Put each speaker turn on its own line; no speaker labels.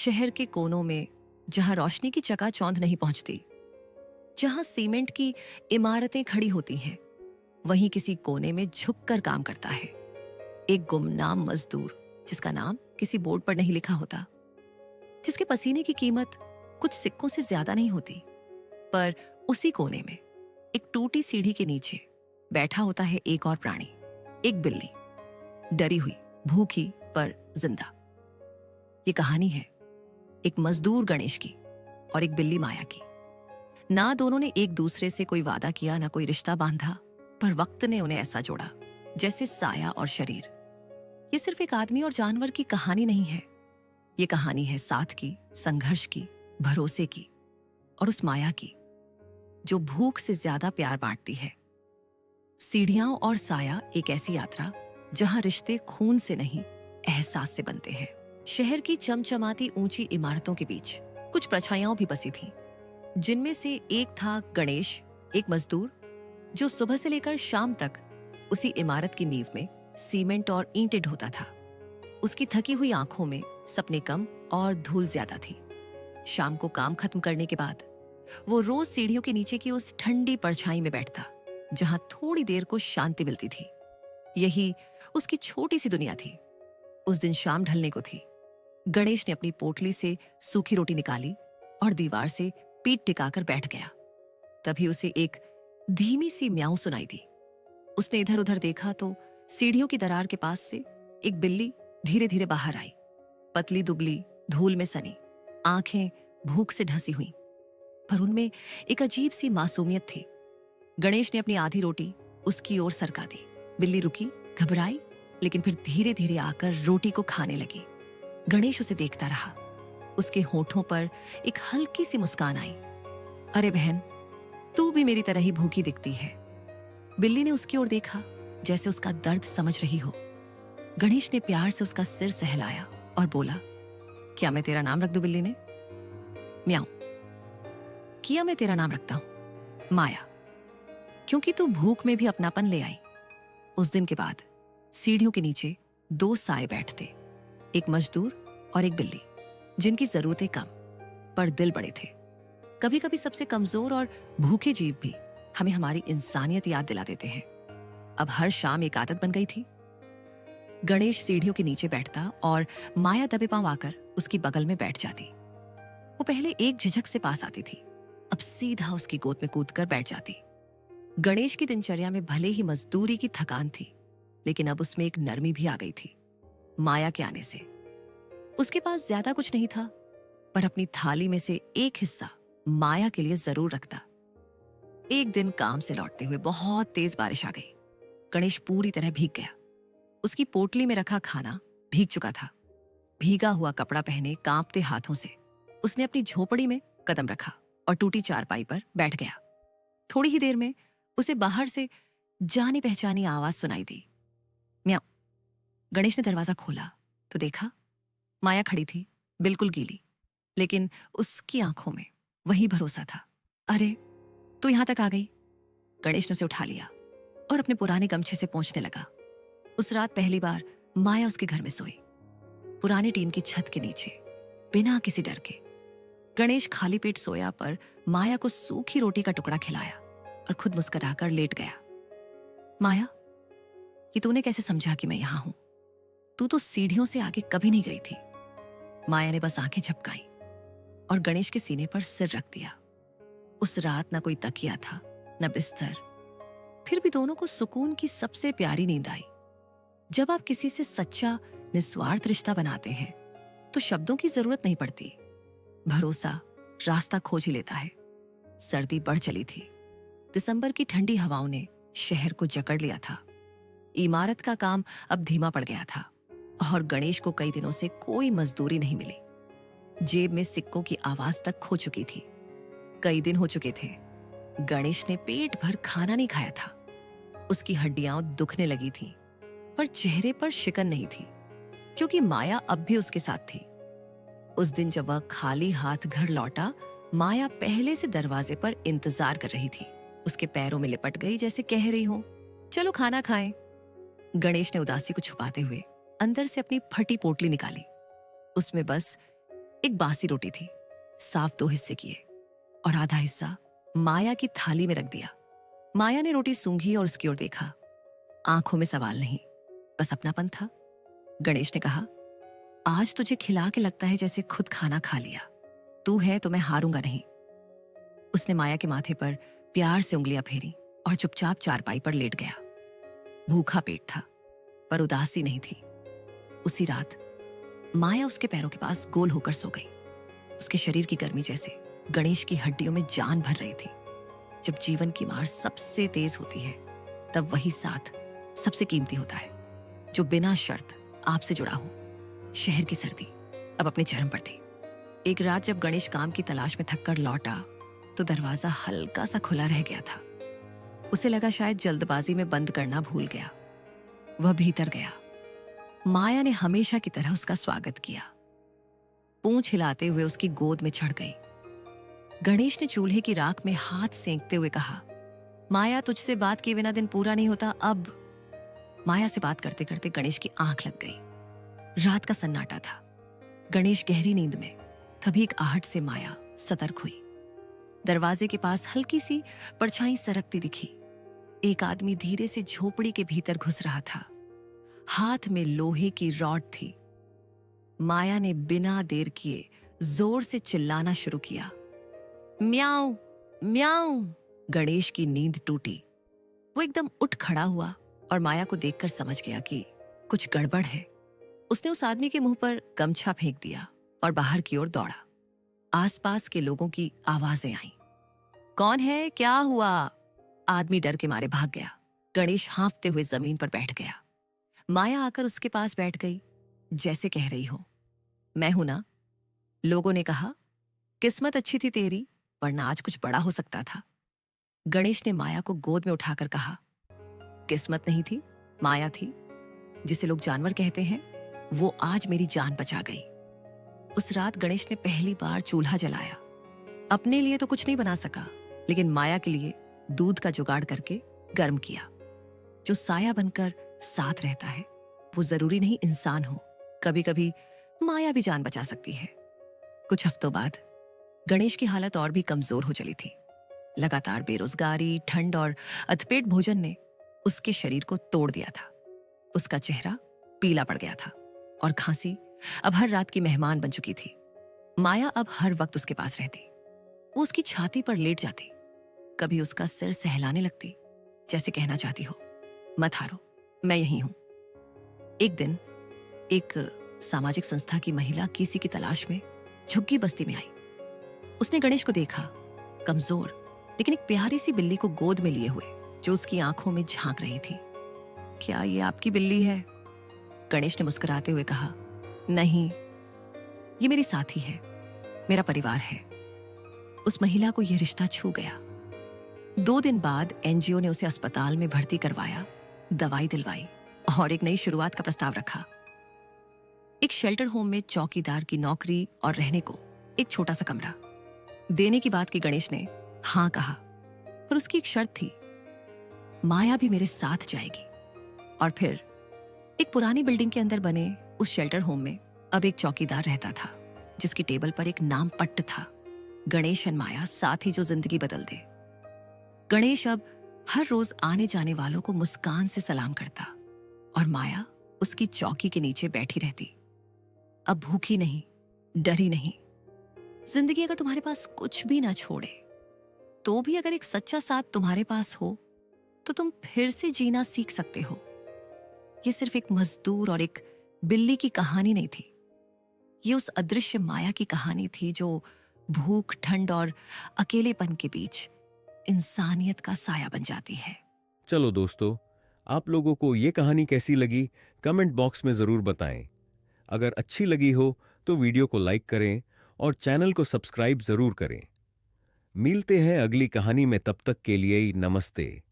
शहर के कोनों में, जहां रोशनी की चकाचौंध नहीं पहुंचती, जहां सीमेंट की इमारतें खड़ी होती हैं, वहीं किसी कोने में झुककर काम करता है एक गुमनाम मजदूर, जिसका नाम किसी बोर्ड पर नहीं लिखा होता, जिसके पसीने की कीमत कुछ सिक्कों से ज्यादा नहीं होती। पर उसी कोने में, एक टूटी सीढ़ी के नीचे बैठा होता है एक और प्राणी, एक बिल्ली, डरी हुई, भूखी पर जिंदा। ये कहानी है एक मजदूर गणेश की और एक बिल्ली माया की। ना दोनों ने एक दूसरे से कोई वादा किया, ना कोई रिश्ता बांधा, पर वक्त ने उन्हें ऐसा जोड़ा जैसे साया और शरीर। ये सिर्फ एक आदमी और जानवर की कहानी नहीं है, ये कहानी है साथ की, संघर्ष की, भरोसे की, और उस माया की जो भूख से ज्यादा प्यार बांटती है। सीढ़ियां और साया, एक ऐसी यात्रा जहां रिश्ते खून से नहीं, एहसास से बनते हैं। शहर की चमचमाती ऊंची इमारतों के बीच कुछ परछाइयां भी बसी थीं, जिनमें से एक था गणेश, एक मजदूर जो सुबह से लेकर शाम तक उसी इमारत की नींव में सीमेंट और ईंटें ढोता था। उसकी थकी हुई आंखों में सपने कम और धूल ज्यादा थी। शाम को काम खत्म करने के बाद वो रोज सीढ़ियों के नीचे की उस ठंडी परछाई में बैठता, जहां थोड़ी देर को शांति मिलती थी। यही उसकी छोटी सी दुनिया थी। उस दिन शाम ढलने को थी। गणेश ने अपनी पोटली से सूखी रोटी निकाली और दीवार से पीठ टिकाकर बैठ गया। तभी उसे एक धीमी सी म्याऊं सुनाई दी। उसने इधर उधर देखा तो सीढ़ियों की दरार के पास से एक बिल्ली धीरे धीरे बाहर आई, पतली दुबली, धूल में सनी, आंखें भूख से ढसी हुई, पर उनमें एक अजीब सी मासूमियत थी। गणेश ने अपनी आधी रोटी उसकी ओर सरका दी। बिल्ली रुकी, घबराई, लेकिन फिर धीरे धीरे आकर रोटी को खाने लगी। गणेश उसे देखता रहा। उसके होठों पर एक हल्की सी मुस्कान आई। अरे बहन, तू भी मेरी तरह ही भूखी दिखती है। बिल्ली ने उसकी ओर देखा, जैसे उसका दर्द समझ रही हो। गणेश ने प्यार से उसका सिर सहलाया और बोला, क्या मैं तेरा नाम रख दूं बिल्ली ने? म्याऊं। किया मैं तेरा नाम रखता हूं, माया, क्योंकि तू भूख में भी अपनापन ले आई। उस दिन के बाद सीढ़ियों के नीचे दो साए बैठते, एक मजदूर और एक बिल्ली, जिनकी जरूरतें कम पर दिल बड़े थे। कभी कभी सबसे कमजोर और भूखे जीव भी हमें हमारी इंसानियत याद दिला देते हैं। अब हर शाम एक आदत बन गई थी। गणेश सीढ़ियों के नीचे बैठता और माया दबे पांव आकर उसकी बगल में बैठ जाती। वो पहले एक झिझक से पास आती थी, अब सीधा उसकी गोद में कूदकर बैठ जाती। गणेश की दिनचर्या में भले ही मजदूरी की थकान थी, लेकिन अब उसमें एक नरमी भी आ गई थी माया के आने से। उसके पास ज्यादा कुछ नहीं था, पर अपनी थाली में से एक हिस्सा माया के लिए जरूर रखता। एक दिन काम से लौटते हुए बहुत तेज बारिश आ गई। गणेश पूरी तरह भीग गया। उसकी पोटली में रखा खाना भीग चुका था। भीगा हुआ कपड़ा पहने कांपते हाथों से उसने अपनी झोपड़ी में कदम रखा और टूटी चारपाई पर बैठ गया। थोड़ी ही देर में उसे बाहर से जानी पहचानी आवाज सुनाई दी, म्याऊं। गणेश ने दरवाजा खोला तो देखा माया खड़ी थी, बिल्कुल गीली, लेकिन उसकी आंखों में वही भरोसा था। अरे, तू यहां तक आ गई। गणेश ने उसे उठा लिया और अपने पुराने गमछे से पोंछने लगा। उस रात पहली बार माया उसके घर में सोई, पुराने टीन की छत के नीचे, बिना किसी डर के। गणेश खाली पेट सोया, पर माया को सूखी रोटी का टुकड़ा खिलाया और खुद मुस्कुराकर लेट गया। माया, ये तूने कैसे समझा कि मैं यहां हूं? तू तो सीढ़ियों से आगे कभी नहीं गई थी। माया ने बस आंखें झपकाई और गणेश के सीने पर सिर रख दिया। उस रात ना कोई तकिया था, न बिस्तर, फिर भी दोनों को सुकून की सबसे प्यारी नींद आई। जब आप किसी से सच्चा, निस्वार्थ रिश्ता बनाते हैं तो शब्दों की जरूरत नहीं पड़ती। भरोसा रास्ता खोज ही लेता है। सर्दी बढ़ चली थी। दिसंबर की ठंडी हवाओं ने शहर को जकड़ लिया था। इमारत का काम अब धीमा पड़ गया था और गणेश को कई दिनों से कोई मजदूरी नहीं मिली। जेब में सिक्कों की आवाज तक खो चुकी थी। कई दिन हो चुके थे गणेश ने पेट भर खाना नहीं खाया था। उसकी हड्डियां दुखने लगी थीं, पर चेहरे पर शिकन नहीं थी, क्योंकि माया अब भी उसके साथ थी। उस दिन जब वह खाली हाथ घर लौटा, माया पहले से दरवाजे पर इंतजार कर रही थी। उसके पैरों में लिपट गई, जैसे कह रही हो, चलो खाना खाएं। गणेश ने उदासी को छुपाते हुए अंदर से अपनी फटी पोटली निकाली। उसमें बस एक बासी रोटी थी, साफ 2 हिस्से किए, और आधा हिस्सा माया की थाली में रख दिया। माया ने रोटी सूंघी और उसकी ओर देखा। आंखों में सवाल नहीं, बस अपनापन था। गणेश ने कहा, आज तुझे खिला के लगता है जैसे खुद खाना खा लिया। तू है तो मैं हारूंगा नहीं। उसने माया के माथे पर प्यार से उंगलियां फेरी और चुपचाप चारपाई पर लेट गया। भूखा पेट था, पर उदासी नहीं थी। उसी रात माया उसके पैरों के पास गोल होकर सो गई। उसके शरीर की गर्मी जैसे गणेश की हड्डियों में जान भर रही थी। जब जीवन की मार सबसे तेज होती है, तब वही साथ सबसे कीमती होता है, जो बिना शर्त आपसे जुड़ा हो। शहर की सर्दी अब अपने चरम पर थी। एक रात जब गणेश काम की तलाश में थककर लौटा, तो दरवाजा हल्का सा खुला रह गया था। उसे लगा शायद जल्दबाजी में बंद करना भूल गया। वह भीतर गया। माया ने हमेशा की तरह उसका स्वागत किया। पूंछ हिलाते हुए उसकी गोद में चढ़ गई। गणेश ने चूल्हे की राख में हाथ सेंकते हुए कहा, माया, तुझसे बात किए बिना दिन पूरा नहीं होता। अब माया से बात करते करते गणेश की आंख लग गई। रात का सन्नाटा था। गणेश गहरी नींद में। तभी एक आहट से माया सतर्क हुई। दरवाजे के पास हल्की सी परछाई सरकती दिखी। एक आदमी धीरे से झोपड़ी के भीतर घुस रहा था। हाथ में लोहे की रॉड थी। माया ने बिना देर किए जोर से चिल्लाना शुरू किया, म्याऊं, म्याऊं। गणेश की नींद टूटी। वो एकदम उठ खड़ा हुआ और माया को देखकर समझ गया कि कुछ गड़बड़ है। उसने उस आदमी के मुंह पर गमछा फेंक दिया और बाहर की ओर दौड़ा। आसपास के लोगों की आवाजें आईं। कौन है, क्या हुआ? आदमी डर के मारे भाग गया। गणेश हाँफते हुए जमीन पर बैठ गया। माया आकर उसके पास बैठ गई, जैसे कह रही हो, मैं हूं ना। लोगों ने कहा, किस्मत अच्छी थी तेरी, वरना आज कुछ बड़ा हो सकता था। गणेश ने माया को गोद में उठाकर कहा, किस्मत नहीं थी, माया थी। जिसे लोग जानवर कहते हैं, वो आज मेरी जान बचा गई। उस रात गणेश ने पहली बार चूल्हा जलाया। अपने लिए तो कुछ नहीं बना सका, लेकिन माया के लिए दूध का जुगाड़ करके गर्म किया। जो साया बनकर साथ रहता है, वो जरूरी नहीं इंसान हो। कभी कभी माया भी जान बचा सकती है। कुछ हफ्तों बाद गणेश की हालत और भी कमजोर हो चली थी। लगातार बेरोजगारी, ठंड और अधपेट भोजन ने उसके शरीर को तोड़ दिया था। उसका चेहरा पीला पड़ गया था और खांसी अब हर रात की मेहमान बन चुकी थी। माया अब हर वक्त उसके पास रहती। वो उसकी छाती पर लेट जाती, कभी उसका सिर सहलाने लगती, जैसे कहना चाहती हो, मत हारो, मैं यहीं हूं। एक दिन एक सामाजिक संस्था की महिला किसी की तलाश में झुग्गी बस्ती में आई। उसने गणेश को देखा, कमजोर लेकिन एक प्यारी सी बिल्ली को गोद में लिए हुए, जो उसकी आंखों में झांक रही थी। क्या ये आपकी बिल्ली है? गणेश ने मुस्कुराते हुए कहा, नहीं, ये मेरी साथी है, मेरा परिवार है। उस महिला को यह रिश्ता छू गया। 2 दिन बाद एनजीओ ने उसे अस्पताल में भर्ती करवाया, दवाई दिलवाई और एक नई शुरुआत का प्रस्ताव रखा। एक शेल्टर होम में चौकीदार की नौकरी और रहने को एक छोटा सा कमरा देने की बात की गणेश ने हाँ कहा, पर उसकी एक शर्त थी, माया भी मेरे साथ जाएगी। और फिर एक पुरानी बिल्डिंग के अंदर बने उस शेल्टर होम में अब एक चौकीदार रहता था, जिसकी टेबल पर एक नाम पट्ट था, गणेश और माया साथ ही जो जिंदगी बदल दे। गणेश अब हर रोज आने जाने वालों को मुस्कान से सलाम करता और माया उसकी चौकी के नीचे बैठी रहती। अब भूखी नहीं, डरी नहीं। जिंदगी अगर तुम्हारे पास कुछ भी ना छोड़े, तो भी अगर एक सच्चा साथ तुम्हारे पास हो, तो तुम फिर से जीना सीख सकते हो। यह सिर्फ एक मजदूर और एक बिल्ली की कहानी नहीं थी। ये उस अदृश्य माया की कहानी थी, जो भूख, ठंड और अकेलेपन के बीच इंसानियत का साया बन जाती है।
चलो दोस्तों, आप लोगों को ये कहानी कैसी लगी कमेंट बॉक्स में जरूर बताएं। अगर अच्छी लगी हो तो वीडियो को लाइक करें और चैनल को सब्सक्राइब जरूर करें। मिलते हैं अगली कहानी में, तब तक के लिए नमस्ते।